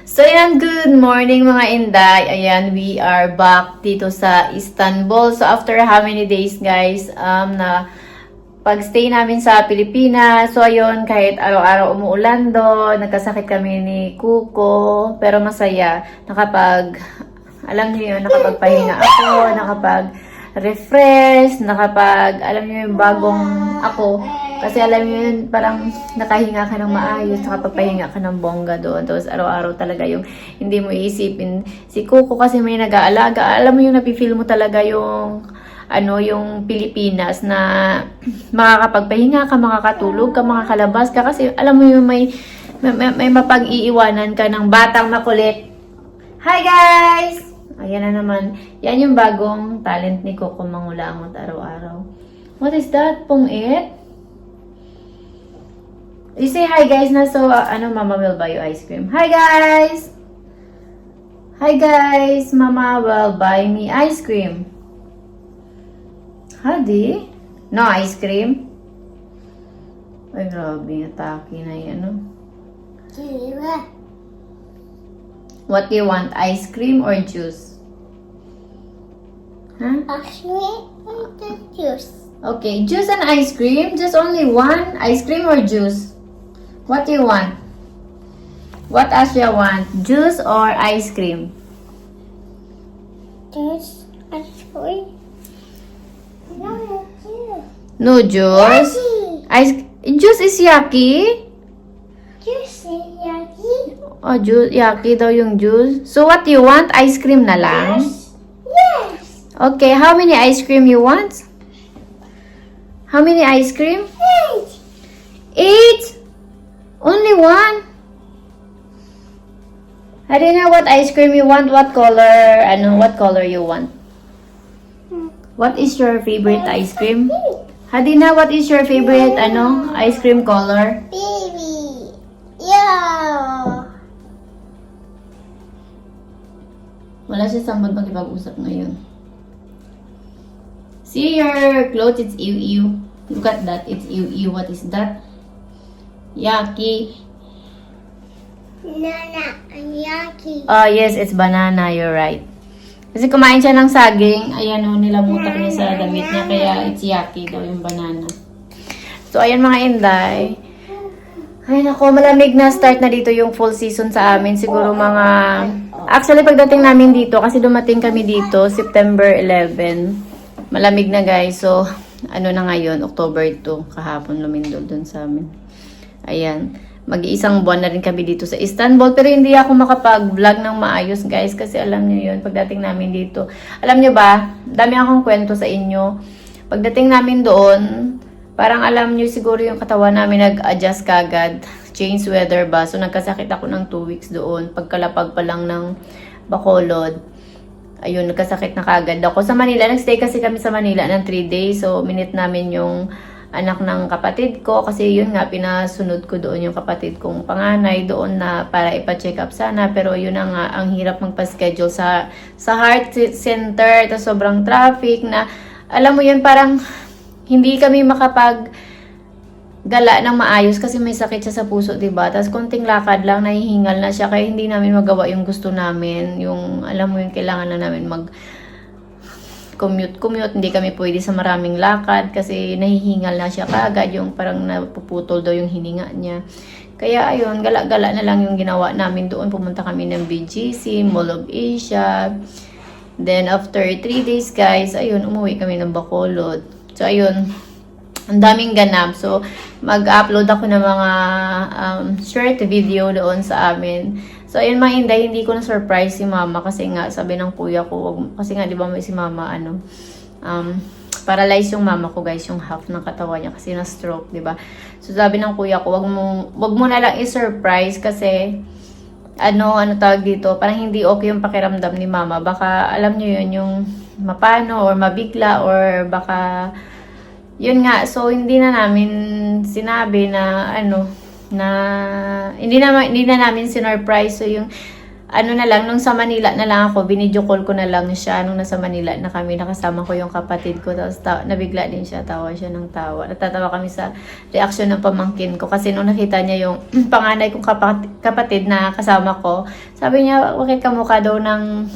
So yan, good morning mga Inday. Ayan, we are back dito sa Istanbul. So after how many days guys, na pag-stay namin sa Pilipinas. So ayun, kahit araw-araw umuulan doon, nagkasakit kami ni Kuko, pero masaya. Alam niyo yun, nakapagpahinga ako, nakapag-refresh, alam niyo yung bagong ako. Kasi alam niyo yun, parang nakahinga ka ng maayos, nakapagpahinga ka ng bongga doon. Tapos araw-araw talaga yung hindi mo iisipin. Si Kuko kasi may nag-aalaga. Alam mo yung napifeel mo talaga yung yung Pilipinas na makakapagpahinga ka, makakatulog ka, makakalabas ka. Kasi alam mo yung may mapag-iiwanan ka ng batang makulit. Hi guys! Ayan na naman. Yan yung bagong talent ni Kuko, mangulangot araw-araw. What is that? Pungit? You say hi guys na, so Mama will buy you ice cream. Hi guys! Hi guys! Mama will buy me ice cream. Hadi? No ice cream? Ay, grabe. Atake na yan, What do you want? Ice cream or juice? Huh? Actually, the juice. Okay, juice and ice cream? Just only one? Ice cream or juice? What do you want? What Asya want? Juice or ice cream? Juice. Actually. No, juice. No juice? Juice is yucky? Juice is yucky. Oh, juice. Yucky daw yung juice. So, what do you want? Ice cream na lang? Yes. Okay, how many ice cream you want? How many ice cream? 8? Only one? I don't know what ice cream you want. What color? What color you want? What is your favorite ice cream? Hadina, what is your favorite ice cream color? Baby. Yeah. Wala siya sambal makipag-usap ngayon. See your clothes, it's ew. Look at that, it's ew. What is that? Yucky. Nana, yucky. Oh, yes, it's banana. You're right. Kasi kumain siya ng saging. Ayan nilamutak niya sa damit niya. Kaya it's yucky daw yung banana. So, ayan mga Inday. Ay, nako, malamig na. Start na dito yung full season sa amin. Siguro mga... Actually, pagdating namin dito, kasi dumating kami dito, September 11. Malamig na guys. So, na ngayon, October 2. Kahapon lumindol dun sa amin. Ayan. Mag-iisang buwan na rin kami dito sa Istanbul. Pero hindi ako makapag-vlog ng maayos, guys. Kasi alam niyo yun, pagdating namin dito. Alam niyo ba, dami akong kwento sa inyo. Pagdating namin doon, parang alam niyo siguro yung katawan namin nag-adjust kagad. Change weather ba? So, nagkasakit ako ng 2 weeks doon. Pagkalapag pa lang ng Bacolod. Ayun, nagkasakit na kagad ako. Sa Manila, nagstay kasi kami sa Manila ng 3 days. So, minute namin yung anak ng kapatid ko kasi yun nga pinasunod ko doon yung kapatid kong panganay doon na para ipa-check up sana, pero yun na nga ang hirap magpa-schedule sa heart center, tapos sobrang traffic na alam mo yun, parang hindi kami makapag gala ng maayos kasi may sakit siya sa puso, diba? Tapos konting lakad lang, nahihingal na siya kaya hindi namin magawa yung gusto namin, yung alam mo yung kailangan na namin commute, hindi kami pwede sa maraming lakad kasi nahihingal na siya kaagad, yung parang napuputol daw yung hininga niya. Kaya ayun, gala-gala na lang yung ginawa namin doon. Pumunta kami ng BGC, Mall of Asia. Then after 3 days guys, ayun, umuwi kami ng Bacolod. So ayun, ang daming ganap. So mag-upload ako ng mga short video doon sa amin. So, ayun mga Inday, hindi ko na-surprise si Mama kasi nga, sabi ng kuya ko, kasi nga, di ba si Mama, paralyzed yung Mama ko, guys, yung half ng katawan niya kasi na-stroke, di ba? So, sabi ng kuya ko, wag mo na lang i-surprise kasi, tawag dito, parang hindi okay yung pakiramdam ni Mama. Baka, alam niyo yun, yung mapano or mabigla or baka, yun nga, so, hindi na namin sinabi na, na hindi na namin sinurprise. So yung ano na lang, nung sa Manila na lang ako, binidyo call ko na lang siya nung nasa Manila na kami, nakasama ko yung kapatid ko, tapos nabigla din siya, tawa siya ng tawa. Natatawa kami sa reaksyon ng pamangkin ko kasi nung nakita niya yung panganay kong kapatid na kasama ko, sabi niya, bakit kamukha daw ng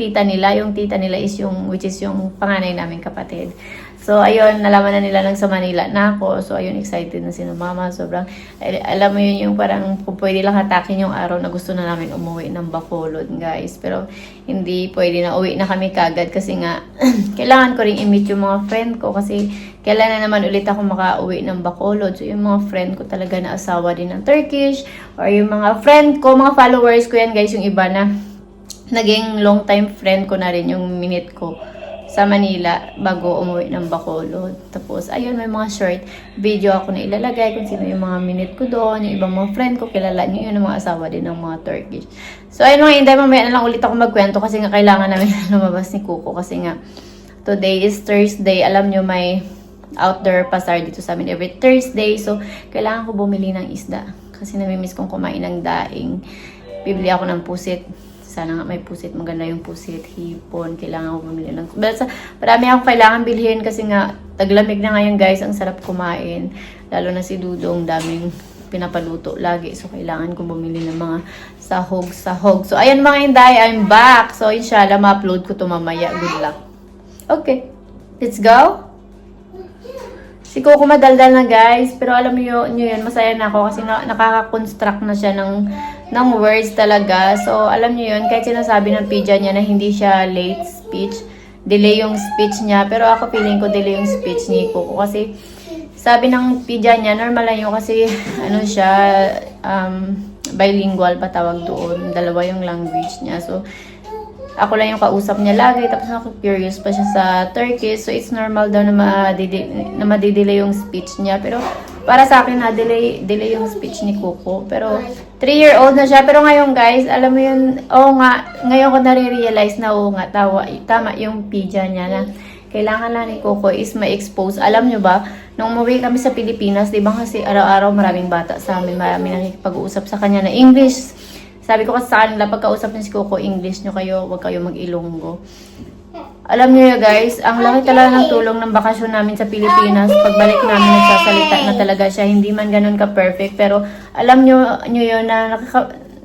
tita nila. Yung tita nila is which is yung panganay naming kapatid. So, ayun, nalaman na nila lang sa Manila na ako. So, ayun, excited na si mama. Sobrang, alam mo yun, yung parang kung pwede lang hatakin yung araw na gusto na namin umuwi ng Bacolod, guys. Pero, hindi pwede na uwi na kami kagad kasi nga, kailangan ko rin i-meet yung mga friend ko kasi kailan na naman ulit ako makauwi ng Bacolod. So, yung mga friend ko talaga na asawa din ng Turkish or yung mga friend ko, mga followers ko yan, guys, yung iba na naging long time friend ko na rin yung minute ko sa Manila bago umuwi ng Bacolod. Tapos, ayun, may mga short video ako na ilalagay kung sino yung mga minute ko doon, yung ibang mga friend ko, kilala niyo yun, yung mga asawa din ng mga Turkish. So, ayun mga Inday, mamaya na lang ulit ako magkwento kasi nga kailangan namin lumabas ni Kuko kasi nga today is Thursday. Alam nyo, may outdoor pasar dito sa amin every Thursday. So, kailangan ko bumili ng isda kasi namimiss kong kumain ng daing. Bibili ako ng pusit. Sana nga may pusit. Maganda yung pusit, hipon. Kailangan ko bumili ng... Marami akong kailangan bilhin kasi nga taglamig na ngayon, guys. Ang sarap kumain. Lalo na si Dudong, daming pinapaluto lagi. So, kailangan ko bumili ng mga sahog. So, ayan mga Inday, I'm back. So, inshallah, ma-upload ko to mamaya. Good luck. Okay. Let's go. Si Coco madaldal na, guys. Pero alam niyo yun, masaya na ako kasi nakaka-construct na siya ng words talaga. So, alam niyo yun, kahit sinasabi ng pidya niya na hindi siya late speech, delay yung speech niya. Pero ako feeling ko delay yung speech ni Coco kasi sabi ng pidya niya, normal lang yun kasi ano siya, bilingual pa tawag doon. Dalawa yung language niya. So, ako lang yung kausap niya lagi, tapos ako-curious pa siya sa Turkish. So, it's normal daw na madidelay yung speech niya. Pero, para sa akin, delay yung speech ni Coco. Pero, 3-year-old na siya. Pero ngayon, guys, alam mo yun, ngayon ko nare-realize na, tama yung pidya niya na kailangan lang ni Coco is ma-expose. Alam nyo ba, nung umuwi kami sa Pilipinas, di ba kasi araw-araw maraming bata sa amin, marami nakikipag-uusap sa kanya na English. Sabi ko kasi sa kanila, pagkausap niyo si Coco, English nyo kayo, huwag kayo mag-Ilonggo. Alam niyo guys, ang laki talaga ng tulong ng bakasyon namin sa Pilipinas. Pagbalik namin, nagsasalita na talaga siya. Hindi man ganun ka-perfect. Pero alam niyo yun na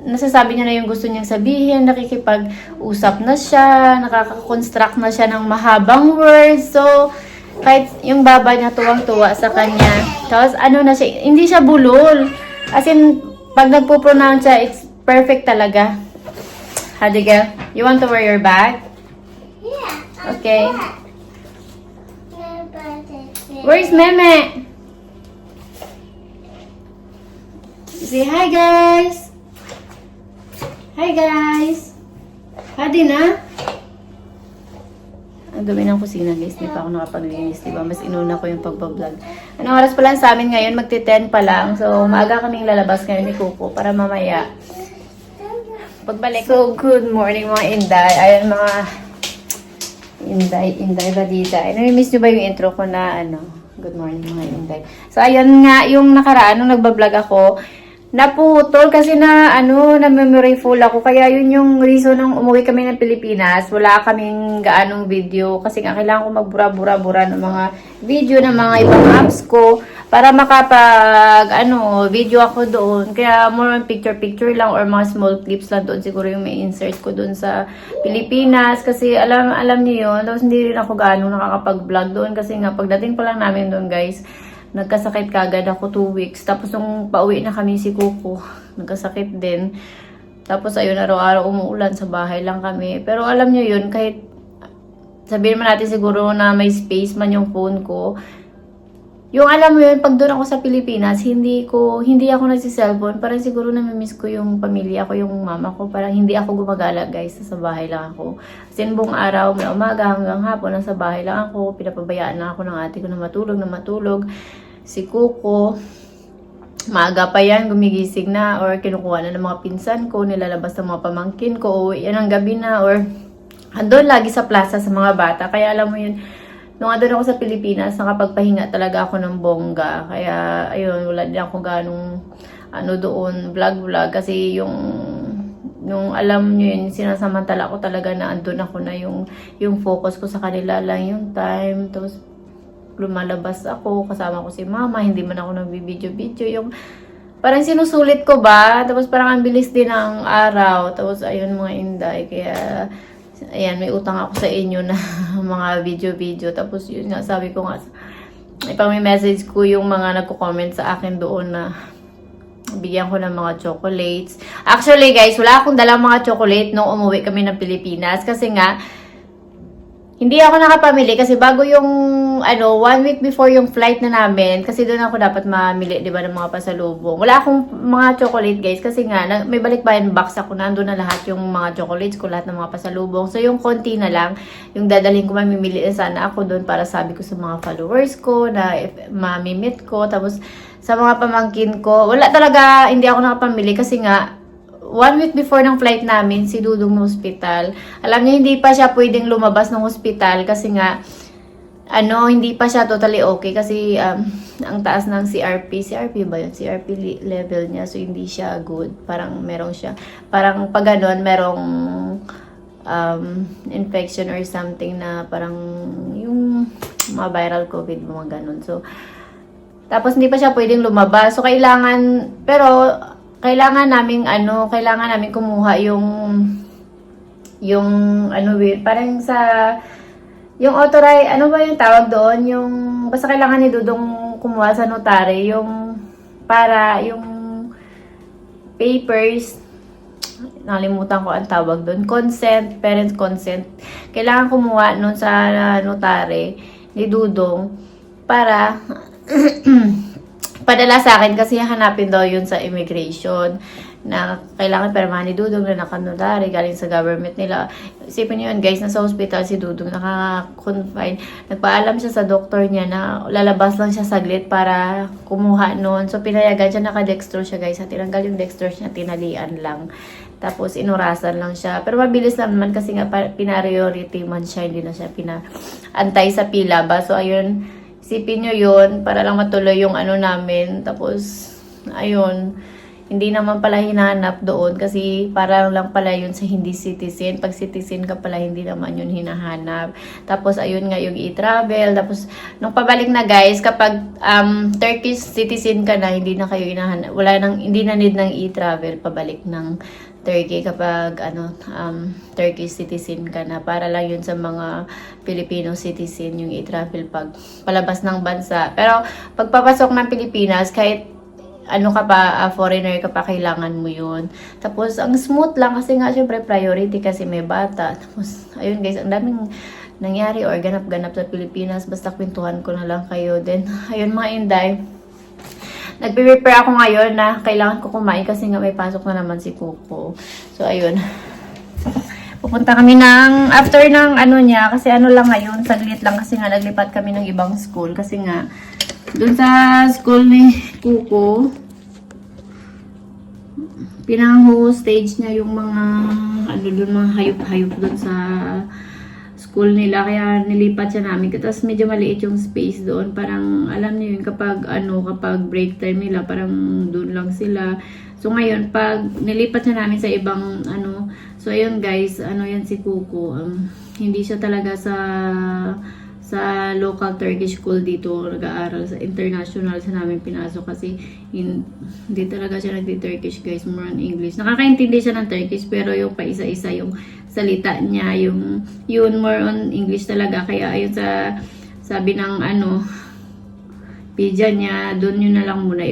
nasasabi niya na yung gusto niyang sabihin. Nakikipag-usap na siya. Nakaka-construct na siya ng mahabang words. So, kahit yung baba niya tuwang-tuwa sa kanya. Tapos ano na siya, hindi siya bulol. As in, pag nagpo-pronounce siya, it's perfect talaga. Hadiga, you want to wear your bag? Yeah. Okay. Where's Meme? Say hi, guys. Hi, guys. Hadi na. Ang dumi ng kusina, guys. Di pa ako nakapaglinis, diba? Mas inuna ko yung pagbablog. Anong oras pa lang sa amin ngayon? Magti-10 pa lang. So, maaga kaming lalabas ngayon ni Coco para mamaya pagbalik. So, good morning mga Inday. Ayan mga Inday Badita. Nami-miss nyo ba yung intro ko na good morning mga Inday. So, ayan nga, yung nakaraan, nung nagbablog ako, naputol kasi na memory full ako. Kaya yun yung reason nung umuwi kami ng Pilipinas. Wala kaming gaanong video kasi nga kailangan ko magbura-bura-bura ng mga video ng mga ibang apps ko para makapag video ako doon. Kaya more on picture lang or mga small clips lang doon siguro yung may insert ko doon sa Pilipinas kasi alam niyo yun. Tapos hindi rin ako gaano nakakapag-vlog doon kasi nga pagdating pa lang namin doon, guys, nagkasakit kagad ako 2 weeks. Tapos nung pauwi na kami si Coco, nagkasakit din. Tapos ayun, araw-araw umuulan, sa bahay lang kami. Pero alam nyo yun, kahit sabihin man natin siguro na may space man yung phone ko, yung alam mo yun, pag doon ako sa Pilipinas, hindi ako nagsi-cellphone. Parang siguro namimiss ko yung pamilya ko, yung mama ko. Parang hindi ako gumagala, guys. Sa bahay lang ako. Kasi buong araw, na umaga hanggang hapon, nasa bahay lang ako. Pinapabayaan na ako ng ate ko na matulog. Si Coco, maaga pa yan, gumigising na. Or kinukuha na ng mga pinsan ko, nilalabas ng mga pamangkin ko. Uwi yan ang gabi na. Or andun lagi sa plaza sa mga bata. Kaya alam mo yun, nung andun ako sa Pilipinas, nakapagpahinga talaga ako ng bongga. Kaya, ayun, wala din ako ganong, doon, vlog. Kasi yung Nung alam nyo yun, sinasamantala ko talaga na andun ako na yung focus ko sa kanila lang yung time. Tapos, lumalabas ako, kasama ko si mama, hindi man ako nagbibideo-video. Yung, parang sinusulit ko ba? Tapos parang ang bilis din ng araw. Tapos, ayun mga inday. Kaya, ayan, may utang ako sa inyo na mga video-video. Tapos, yun nga, sabi ko nga, ipang-message ko yung mga nagko-comment sa akin doon na bigyan ko ng mga chocolates. Actually, guys, wala akong dalang mga chocolate nung umuwi kami ng Pilipinas. Kasi nga, hindi ako nakapamili kasi bago yung, 1 week before yung flight na namin, kasi doon ako dapat mamili, di ba, ng mga pasalubong. Wala akong mga chocolate, guys, kasi nga, may balikbayan box ako, nandun na lahat yung mga chocolates ko, lahat ng mga pasalubong. So, yung konti na lang, yung dadalhin ko, mamimili na sana ako doon para sabi ko sa mga followers ko, na mamimit ko, tapos sa mga pamangkin ko, wala talaga, hindi ako nakapamili kasi nga, 1 week before ng flight namin, si Dudong ng hospital. Alam niyo, hindi pa siya pwedeng lumabas ng hospital kasi nga, hindi pa siya totally okay kasi ang taas ng CRP ba yun? CRP level niya, so hindi siya good. Parang merong siya, parang pag ganon, merong infection or something na parang yung mga viral COVID, mga ganon. So, tapos hindi pa siya pwedeng lumabas. So, kailangan namin kumuha yung parang sa yung authorize, ano ba yung tawag doon? Yung basta kailangan ni Dudong kumuha sa notary yung papers, nalimutan ko ang tawag doon, parents consent. Kailangan kumuha noon sa notary ni Dudong para padala sa akin kasi hanapin daw yun sa immigration na kailangan permahan ni Dudong na nakanotary galing sa government nila. Isipin niyo yun, guys, nasa hospital si Dudong, nakaka-confine. Nagpaalam siya sa doktor niya na lalabas lang siya saglit para kumuha noon. So, pinayagan siya, naka-dextrose siya, guys. Tinanggal yung dextrose niya, tinalian lang. Tapos, inurasan lang siya. Pero mabilis naman kasi nga pinariority man siya, hindi na siya pinaantay sa pila ba. So, ayun, isipin nyo yun, para lang matuloy yung namin. Tapos, ayun, hindi naman pala hinahanap doon kasi para lang pala yun sa hindi citizen. Pag citizen ka pala, hindi naman yun hinahanap. Tapos, ayun nga yung e-travel. Tapos, nung pabalik na, guys, kapag Turkish citizen ka na, hindi na kayo hinahanap. Hindi na need ng e-travel pabalik ng Turkey kapag Turkish citizen ka na. Para lang yun sa mga Filipino citizen yung i-travel pag palabas ng bansa. Pero pagpapasok ng Pilipinas, kahit foreigner ka pa, kailangan mo yun. Tapos ang smooth lang kasi nga syempre priority kasi may bata. Tapos ayun, guys, ang daming nangyari or ganap-ganap sa Pilipinas. Basta kwentuhan ko na lang kayo. Then ayun mga inday, nagpe-prepare ako ngayon na kailangan ko kumain kasi nga may pasok na naman si Coco. So, ayun. Pupunta kami after ng niya, kasi lang ngayon, saglit lang kasi nga naglipat kami ng ibang school. Kasi nga, dun sa school ni Coco, pinang-stage niya yung mga, mga hayop-hayop dun sa school nila, kaya nilipat siya namin. Tapos medyo maliit yung space doon. Parang, alam niyo yun, kapag break time nila, parang doon lang sila. So, ngayon, pag nilipat siya namin sa ibang, so, ayun guys, yan si Coco. Hindi siya talaga sa local Turkish school dito nag-aaral, sa international sa namin pinasok kasi hindi talaga siya nagdi-Turkish, guys, more on English. Nakakaintindi siya ng Turkish pero yung paisa-isa yung salita niya, yun more on English talaga. Kaya ayun, sabi ng pidya niya, doon yun na lang muna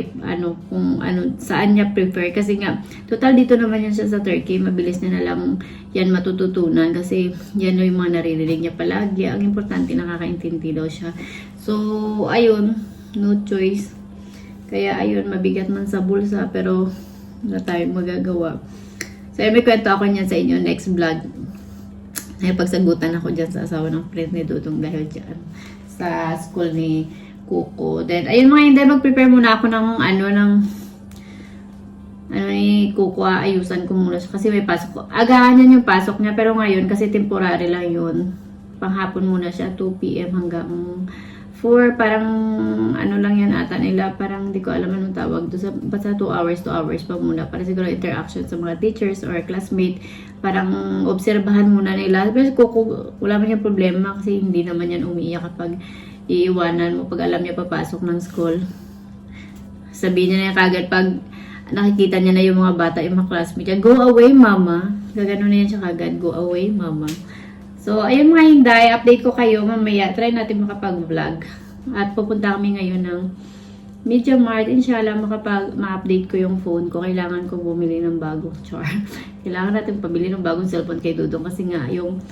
kung saan niya prefer. Kasi nga, total dito naman yan siya sa Turkey, mabilis na lang yan matututunan. Kasi yan yung mga naririnig niya palagi. Ang importante, nakakaintindi daw siya. So, ayun, no choice. Kaya ayun, mabigat man sa bulsa, pero wala tayong magagawa. So, may kwento ako niyan sa inyo next vlog. Ay, pagsagutan ako dyan sa asawa ng friend ni Dudong dahil dyan sa school ni Coco. Then, ayun mga hindi, mag-prepare muna ako ng ni Coco, ayusan ko muna siya kasi may pasok ko. Agahan yan yung pasok niya, pero ngayon kasi temporary lang yun. Panghapon muna siya, 2 PM hanggang for parang ano lang yan ata nila, parang di ko alam anong tawag doon, basta 2 hours pa muna para siguro interaction sa mga teachers or classmate, parang obserbahan muna nila. Pero Kuko, wala man yung problema kasi hindi naman yan umiiyak kapag iiwanan mo pag alam niya papasok ng school. Sabihin niya na kagad pag nakikita niya na yung mga bata, yung mga classmate niya, go away mama, gagano na yan siya kagad, go away mama. So, ayun mga hinday, update ko kayo mamaya. Try natin makapag-vlog. At pupunta kami ngayon ng Media Mart. Inshallah, ma-update ko yung phone ko. Kailangan ko bumili ng bagong char. Kailangan natin pabili ng bagong cellphone kay Dudong. Kasi nga, yung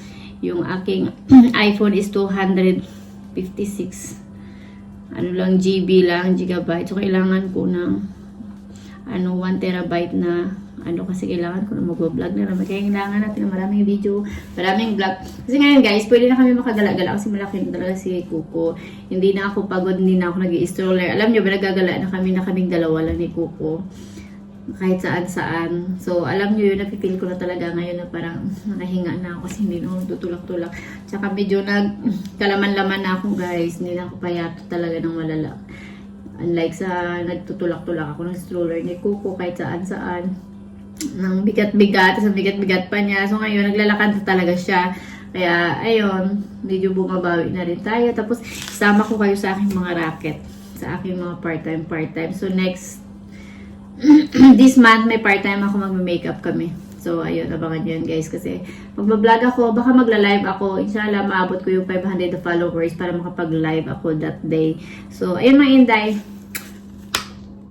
aking iPhone is 256. Ano lang, GB lang, gigabyte. So, kailangan ko ng 1 terabyte na kasi kailangan ko na mag-vlog na naman. Kaya kailangan natin ng maraming video, maraming vlog. Kasi ngayon guys, pwede na kami makagala-gala kasi malaki na talaga si Kuko. Hindi na ako pagod, hindi na ako nag-i-stroller. Alam nyo ba, nagagala na kaming dalawa lang ni Kuko. Kahit saan-saan. So, alam nyo yun, napipil ko na talaga ngayon na parang nakahinga na ako kasi hindi na ako tutulak-tulak. Tsaka medyo nagkalaman-laman na ako guys. Hindi na ako payato talaga ng malala. Unlike sa nagtutulak-tulak ako ng stroller ni Kuko kahit saan-saan. Nang bigat-bigat, tapos bigat-bigat pa niya. So ngayon, naglalakad na talaga siya. Kaya, ayun, medyo bumabawi na rin tayo. Tapos, sama ko kayo sa aking mga racket. Sa aking mga part-time. So next, this month, may part-time ako magme-makeup kami. So, ayun, abangan nyo yun guys. Kasi, magbablog ako, baka magla-live ako. Inshallah, maabot ko yung 500 followers para makapag-live ako that day. So, ayun mga inday.